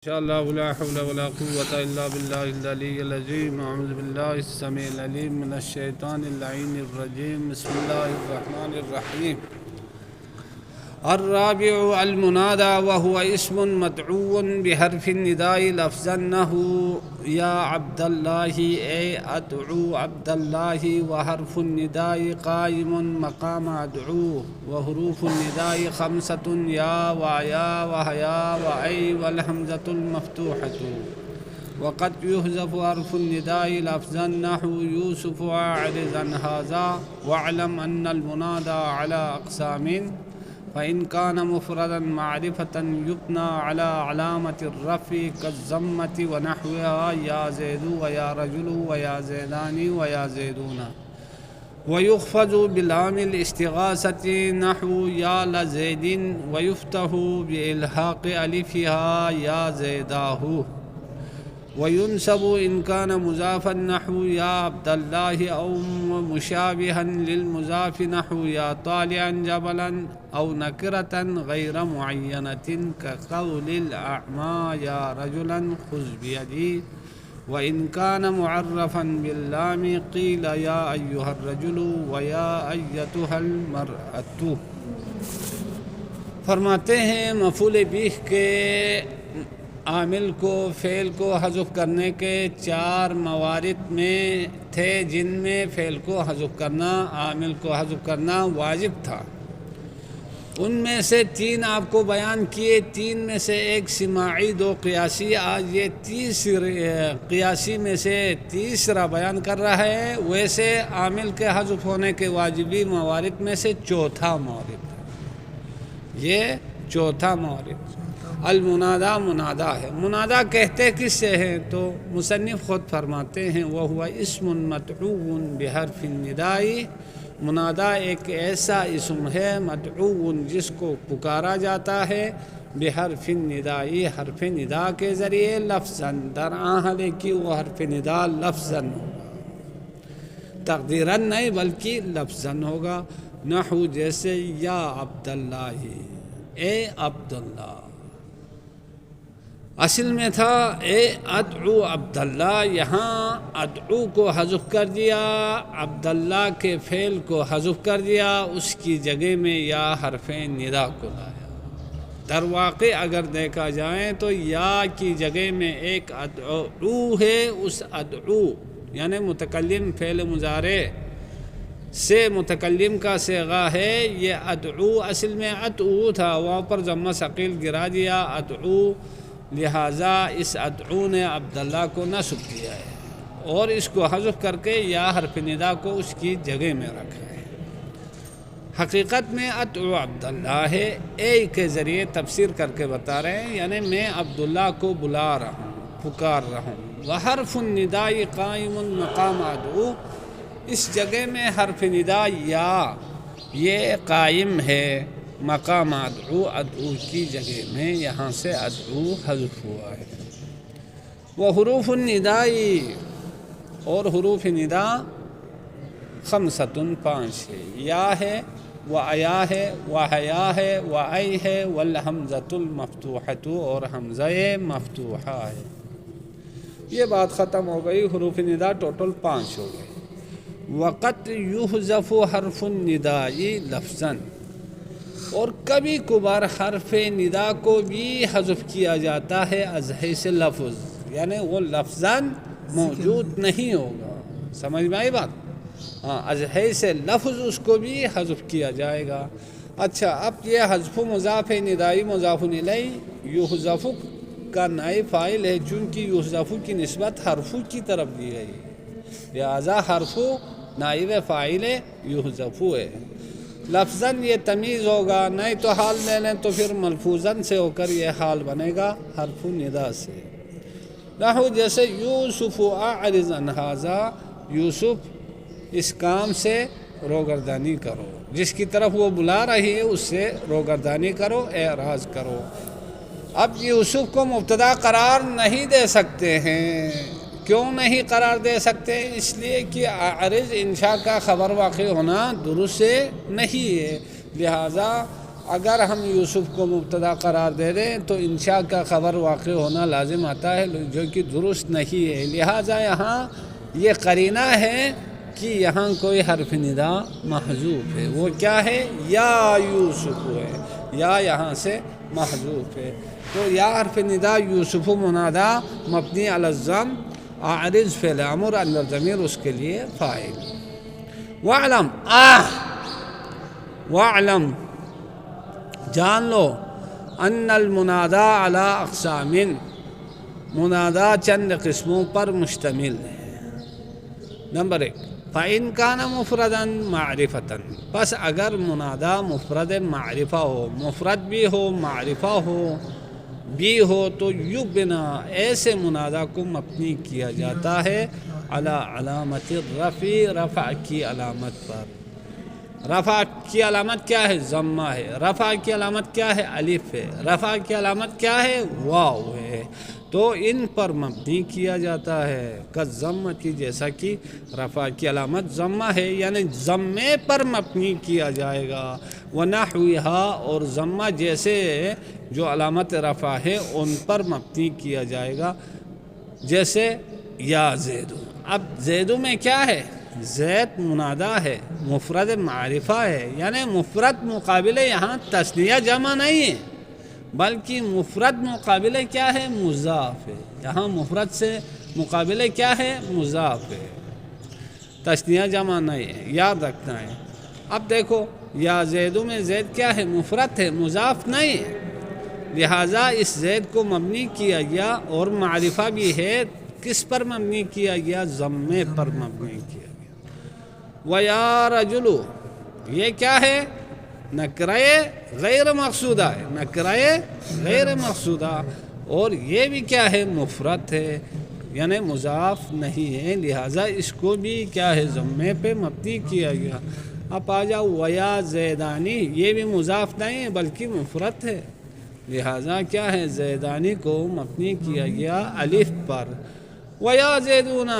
انشاءاللہ ولا حول ولا قوة الا باللہ العلی العظیم. اعوذ باللہ السمیع العلیم من الشیطان اللعین الرجیم. بسم اللہ الرحمن الرحیم. الرابع المنادى وهو اسم مدعو بحرف النداء لفظا نحو یا عبد اللہ اے ادعو عبد اللہ، وحرف النداء قائم مقام ادعو، وحروف النداء خمسة یا ویا وحیا وای والحمزة المفتوحة. وقد يحذف حرف النداء لفظا نحو یوسف اعرض عن هذا، واعلم ان المنادى على اقسام، فإن كان مفردا معرفة يبنى على علامة الرفع كالضمة ونحوها يا زيد ويا رجل ويا زيدان ويا زيدون. ويخفض بلام الاستغاثة نحو يا لزيد، ويفتح بإلحاق ألفها يا زيداه. وينسب إن كان مضافا نحو يا عبد الله، أو مشابها للمضاف نحو يا طالعا جبلا، أو نكرة غير معينة كقول الأعمى يا رجلا خذ بيدي. وإن كان معرفا باللام قيل يا أيها الرجل ويا أيتها المرأة. فرماتے ہیں مفعول به کے عامل کو فعل کو حذف کرنے کے چار موارد میں تھے جن میں فعل کو حذف کرنا، عامل کو حذف کرنا واجب تھا. ان میں سے تین آپ کو بیان کیے، تین میں سے ایک سماعی، دو قیاسی. آج یہ قیاسی میں سے تیسرا بیان کر رہا ہے. ویسے عامل کے حذف ہونے کے واجبی موارد میں سے چوتھا مورد ہے. یہ چوتھا مورد المنادا منادا ہے. منادا کہتے کس سے ہیں؟ تو مصنف خود فرماتے ہیں وہو اسم مدعو بحرف النداء. منادا ایک ایسا اسم ہے مدعو جس کو پکارا جاتا ہے بحرف النداء، حرف ندا کے ذریعے، لفظاً در آہل کی وہ حرف ندا لفظاً ہوگا، تقدیراً نہیں بلکہ لفظاً ہوگا. نحو جیسے یا عبداللہ، اے عبداللہ. اصل میں تھا اے ادعو عبداللہ، یہاں ادعو کو حذف کر دیا، عبداللہ کے فعل کو حذف کر دیا، اس کی جگہ میں یا حرف ندا کو لایا. در واقع اگر دیکھا جائے تو یا کی جگہ میں ایک ادعو ہے. اس ادعو یعنی متکلم فعل مضارع سے متکلم کا صیغہ ہے. یہ ادعو اصل میں ادعو تھا، وہاں پر ضمہ ثقیل گرا دیا ادعو، لہٰذا اس ادعو نے عبداللہ کو نصب کیا ہے اور اس کو حذف کر کے یا حرف ندا کو اس کی جگہ میں رکھا ہے. حقیقت میں ادعو عبداللہ ہے. اے کے ذریعے تفسیر کر کے بتا رہے ہیں، یعنی میں عبداللہ کو بلا رہا ہوں، پکار رہا ہوں. وحرف النداء قائم مقام ادعو، اس جگہ میں حرف ندا یا یہ قائم ہے مقام ادعو، ادعو کی جگہ میں، یہاں سے ادعو حذف ہوا ہے. وہ حروف النداء، اور حروف ندا خمسۃ پانچ ہے. یا ہے، و ایا ہے، و حیا ہے، و ای ہے، والحمزۃ المفتوحۃ، اور حمزہ مفتوحہ ہے. یہ بات ختم ہو گئی. حروف ندا ٹوٹل 5 ہو گئی. وقت یحذف حرف النداء لفظاً، اور کبھی کبھار حرف ندا کو بھی حذف کیا جاتا ہے از حیث لفظ، یعنی وہ لفظاً موجود نہیں ہوگا. سمجھ میں آئی بات؟ ہاں، از حیث لفظ اس کو بھی حذف کیا جائے گا. اچھا، اب یہ حذف مضاف ندائی مضاف الیہ، یحذف کا نائب فاعل ہے، چونکہ یحذف کی نسبت حرف کی طرف دی گئی، لہذا حرف نائب فاعل یحذف ہے. لفظاً یہ تمیز ہوگا، نہیں تو حال لے لیں تو پھر ملفوظاً سے ہو کر یہ حال بنے گا حرف ندا سے. نحو جیسے یوسف اعرض عن ھذا، یوسف اس کام سے روگردانی کرو، جس کی طرف وہ بلا رہی ہے اس سے روگردانی کرو، اعراض کرو. اب یوسف کو مبتدا قرار نہیں دے سکتے ہیں. کیوں نہیں قرار دے سکتے؟ اس لیے کہ اعرض انشاء کا خبر واقع ہونا درست نہیں ہے، لہذا اگر ہم یوسف کو مبتدا قرار دے دیں تو انشاء کا خبر واقع ہونا لازم آتا ہے، جو کہ درست نہیں ہے۔ لہٰذا یہاں یہ قرینہ ہے کہ یہاں کوئی حرف ندا محذوف ہے۔ وہ کیا ہے؟ یا یوسف ہے، یا یہاں سے محذوف ہے۔ تو یا حرف ندا یوسف منادا مبنی علی الضم عارض فعل امر اندر ضمیر اس کے لیے فاعل۔ واعلم جان لو ان المنادا علی اقسام، منادا چند قسموں پر مشتمل ہے۔ نمبر 1، فَإِنْ كَانَ مُفْرَدًا مَعْرِفَةً، پس اگر منادا مفرد معرفہ ہو، مفرد بھی ہو معرفہ بھی ہو تو یبنا، ایسے منادا کو مبنی کیا جاتا ہے علی علامت الرفع، رفع کی علامت پر۔ رفع کی علامت کیا ہے؟ ضمہ ہے۔ رفع کی علامت کیا ہے؟ الف ہے۔ رفع کی علامت کیا ہے؟ واو ہے۔ تو ان پر مبنی کیا جاتا ہے کالضمۃ، جیسا کہ رفع کی علامت ضمہ ہے، یعنی ضمے پر مبنی کیا جائے گا۔ ونحوہا، اور ضمہ جیسے جو علامت رفع ہے ان پر مبنی کیا جائے گا، جیسے یا زید۔ اب زیدو میں کیا ہے؟ زید منادا ہے، مفرد معرفہ ہے، یعنی مفرد مقابلے یہاں تثنیہ جمع نہیں ہے، بلکہ مفرد مقابلے کیا ہے؟ مضاف ہے۔ یہاں مفرد سے مقابلے کیا ہے؟ مضاف ہے، تثنیہ جمع نہیں ہے، یاد رکھنا ہے۔ اب دیکھو یا زیدو میں زید کیا ہے؟ مفرد ہے، مضاف نہیں ہے، لہٰذا اس زید کو مبنی کیا گیا، اور معرفہ بھی ہے، کس پر مبنی کیا گیا؟ ضمے پر مبنی کیا گیا۔ وَيَا رَجُلُ، یہ کیا ہے؟ نکرہ غیر مقصودہ ہے، نکرہ غیر مقصودہ، اور یہ بھی کیا ہے؟ مفرد ہے، یعنی مضاف نہیں ہے، لہٰذا اس کو بھی کیا ہے؟ ضمے پہ مبنی کیا گیا۔ اب آ جاؤ ویا زیدانی، یہ بھی مضاف نہیں ہے بلکہ مفرد ہے، لہٰذا کیا ہے؟ زیدانی کو مبنی کیا گیا الف پر۔ ویا زیدونا،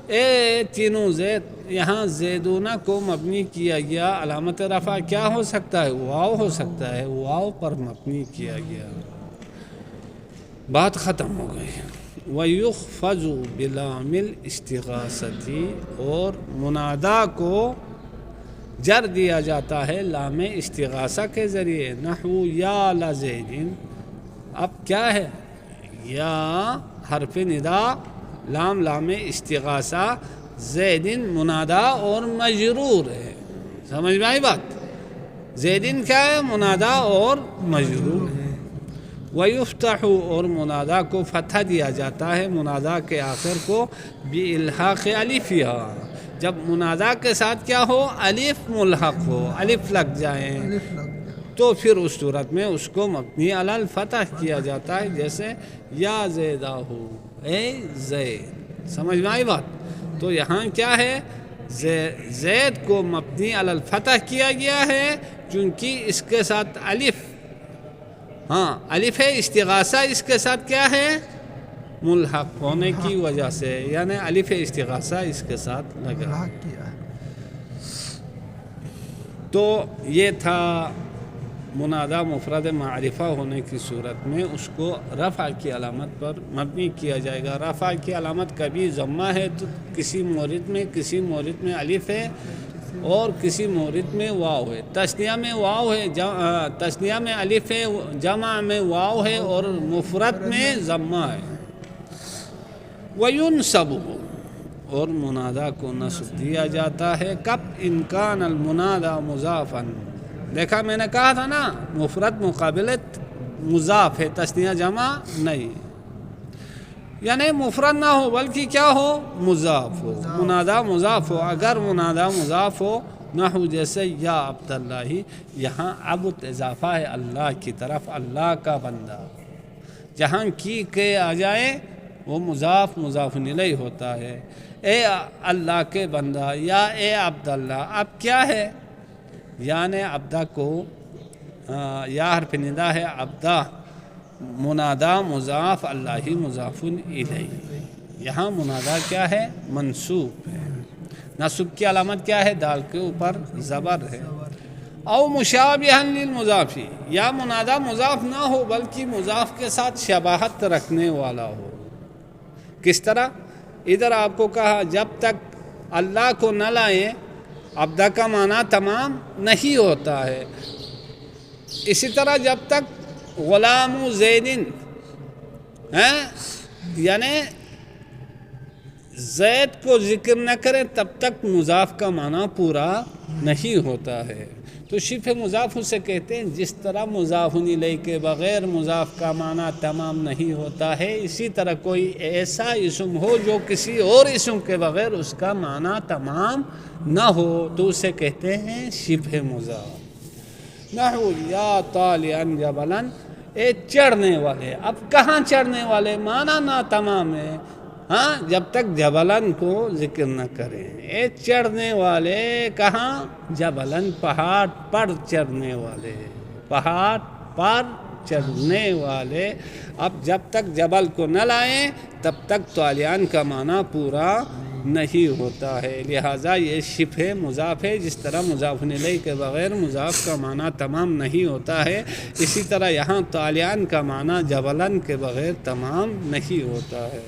اے تینوں زید، یہاں زیدونا کو مبنی کیا گیا، علامت رفع کیا ہو سکتا ہے؟ واو ہو سکتا ہے، واو پر مبنی کیا گیا۔ بات ختم ہو گئی۔ وَيُخْفَضُ بِلَامِ الْاِسْتِغَاثَةِ، اور منادا کو جر دیا جاتا ہے لام استغاثہ کے ذریعے، نحو یا لزید۔ اب کیا ہے؟ یا حرف ندا لام استغاثہ، زیدن منادا اور مجرور ہے، سمجھ میں آئی بات؟ زیدن کیا ہے؟ منادا اور مجرور ہے۔ وَيُفْتَحُ، اور منادا کو فتح دیا جاتا ہے، منادا کے آخر کو بِإِلْحَاقِ الِفِهَا، جب منادا کے ساتھ کیا ہو؟ الف ملحق ہو، الف لگ جائیں، تو پھر اس صورت میں اس کو مبنی علی الفتح کیا جاتا ہے، جیسے یا زیدہ ہو، اے زید، سمجھ میں آئی بات؟ تو یہاں کیا ہے؟ زید کو مبنی علی الفتح کیا گیا ہے، چونکہ اس کے ساتھ الف، الف ہے استغاثہ، اس کے ساتھ کیا ہے؟ ملحق ہونے کی وجہ سے، یعنی الف استغاثہ اس کے ساتھ لگا۔ تو یہ تھا منادا مفرد معرفہ ہونے کی صورت میں اس کو رفع کی علامت پر مبنی کیا جائے گا۔ رفع کی علامت کبھی ضمہ ہے تو کسی مورد میں الف ہے، اور کسی مورد میں واو ہے۔ تثنیہ میں واو ہے، تثنیہ میں الف ہے، جمع میں واو ہے، اور مفرد میں ضمہ ہے۔ وَيُنْصَبُ، اور منادا کو نصب دیا جاتا ہے، کب؟ إِنْ كَانَ الْمُنَادَى مُضَافًا، دیکھا میں نے کہا تھا نا، مفرد مقابلت مضاف ہے، تثنیہ جمع نہیں، یعنی مفرد نہ ہو بلکہ کیا ہو؟ مضاف ہو، منادا مضاف ہو۔ اگر منادا مضاف ہو، نحو جیسے یا عبداللہ، یہاں عبد اضافہ ہے اللہ کی طرف، اللہ کا بندہ، جہاں کی کے آ جائے وہ مضاف الیہ ہوتا ہے، اے اللہ کے بندہ یا اے عبداللہ۔ اب کیا ہے؟ یعنی عبدہ کو یا حرف ندا ہے، عبدہ منادا مضاف، اللہ مضاف الیہ، یہاں منادا کیا ہے؟ منصوب ہے۔ نصب کی علامت کیا ہے؟ دال کے اوپر زبر ہے۔ او مشابہا للمضاف، یا منادا مضاف نہ ہو بلکہ مضاف کے ساتھ شباہت رکھنے والا ہو۔ کس طرح؟ ادھر آپ کو کہا جب تک اللہ کو نہ لائیں عبدہ کا معنی تمام نہیں ہوتا ہے۔ اسی طرح جب تک غلام زیدن یعنی زید کو ذکر نہ کریں تب تک مضاف کا معنی پورا نہیں ہوتا ہے۔ تو شبہ مضاف اسے کہتے ہیں جس طرح مضاف الیہ کے بغیر مضاف کا معنی تمام نہیں ہوتا ہے، اسی طرح کوئی ایسا اسم ہو جو کسی اور اسم کے بغیر اس کا معنی تمام نہ ہو تو اسے کہتے ہیں شبہ مضاف۔ نحو یا طالعا جبلا، اے چڑھنے والے۔ اب کہاں چڑھنے والے؟ معنی نہ تمام ہے جب تک جبلن کو ذکر نہ کریں۔ اے چڑھنے والے کہاں؟ جبلن، پہاڑ پر چڑھنے والے، پہاڑ پر چڑھنے والے۔ اب جب تک جبل کو نہ لائیں تب تک طالعان کا معنی پورا نہیں ہوتا ہے، لہٰذا یہ شبہ مضاف ہے۔ جس طرح مضاف الیہ کے بغیر مضاف کا معنی تمام نہیں ہوتا ہے، اسی طرح یہاں طالعان کا معنی جبلن کے بغیر تمام نہیں ہوتا ہے۔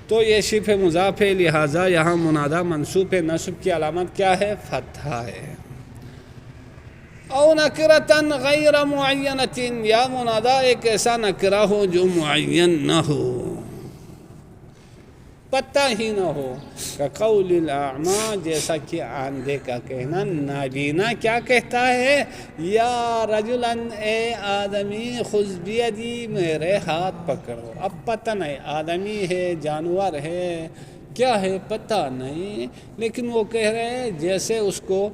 تو یہ شبہ مضاف ہے، لہٰذا یہاں منادا منصوب ہے۔ نصب کی علامت کیا ہے؟ فتحہ ہے۔ او نکرتن غیر معینت، یا منادا ایک ایسا نکرہ ہو جو معین نہ ہو، پتہ ہی نہ ہو۔ کقول الاعمى، جیسا کہ آندھے کا کہنا، نابینا کیا کہتا ہے؟ یا رجلا، اے آدمی، خذ بیدی، میرے ہاتھ پکڑو۔ اب پتہ نہیں آدمی ہے، جانور ہے، کیا ہے پتہ نہیں، لیکن وہ کہہ رہے ہیں جیسے اس کو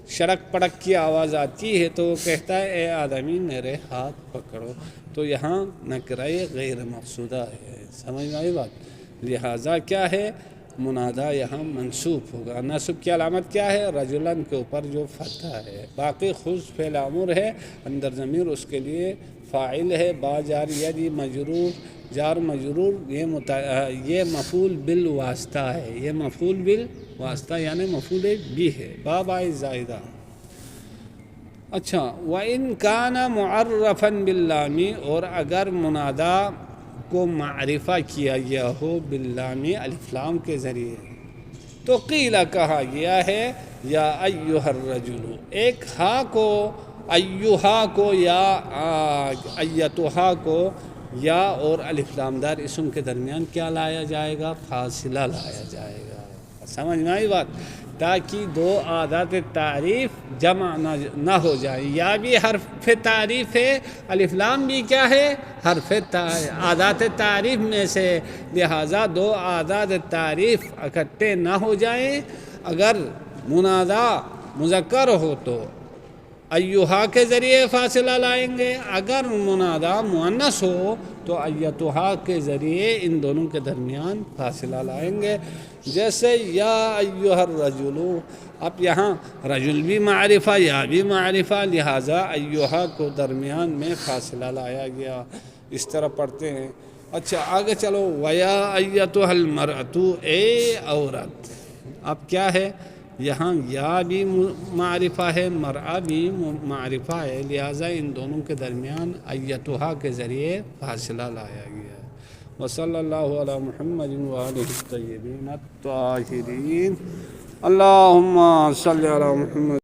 شڑک پڑک کی آواز آتی ہے تو وہ کہتا ہے اے آدمی میرے ہاتھ پکڑو۔ تو یہاں نکرہ غیر مقصودہ ہے، سمجھ میں آئی بات؟ لہٰذا کیا ہے؟ منادا یہاں منصوب ہوگا۔ نصب کی علامت کیا ہے؟ رجلن کے اوپر جو فتح ہے۔ باقی خذ فعل امر ہے، اندر ضمیر اس کے لیے فاعل ہے، با جار یدی مجرور، جار مجرور، یہ مفعول بالواسطہ ہے، یہ مفعول بالواسطہ یعنی مفعول بھی ہے، با باء زائدہ۔ اچھا، وَإِنْ كَانَ مُعَرَّفًا بِاللَّامِ، اور اگر منادا کو معرفہ کیا گیا ہو باللام، الف لام کے ذریعے، تو قیل کہا گیا ہے یا ایھا الرجل، ایک ہا کو، ایھا کو یا ایتھا کو، یا اور الف لام دار اسم کے درمیان کیا لایا جائے گا؟ فاصلہ لایا جائے گا۔ سمجھ میں آئی بات؟ تاکہ دو عادات تعریف جمع نہ ہو جائے۔ یا بھی حرف تعریف ہے، الف لام بھی کیا ہے؟ حرف عادات تعریف میں سے، لہٰذا دو عادات تعریف اکٹھے نہ ہو جائیں۔ اگر منادا مذکر ہو تو ایھا کے ذریعے فاصلہ لائیں گے، اگر منادا مؤنث ہو تو ایتھا کے ذریعے ان دونوں کے درمیان فاصلہ لائیں گے۔ جیسے یا ایھا الرجل، اب یہاں رجل بھی معرفہ، یا بھی معرفہ، لہٰذا ایھا کو درمیان میں فاصلہ لایا گیا۔ اس طرح پڑھتے ہیں۔ اچھا آگے چلو، ویا ایتھا المرأۃ، اے عورت۔ اب کیا ہے؟ یہاں یا بھی معرفہ ہے، مرأہ بھی معرفہ ہے، لہٰذا ان دونوں کے درمیان ایتھا کے ذریعے فاصلہ لایا گیا۔ وصلی اللہ علی محمد وآلہ الطیبین الطاہرین۔ اللہم صلی علی محمد۔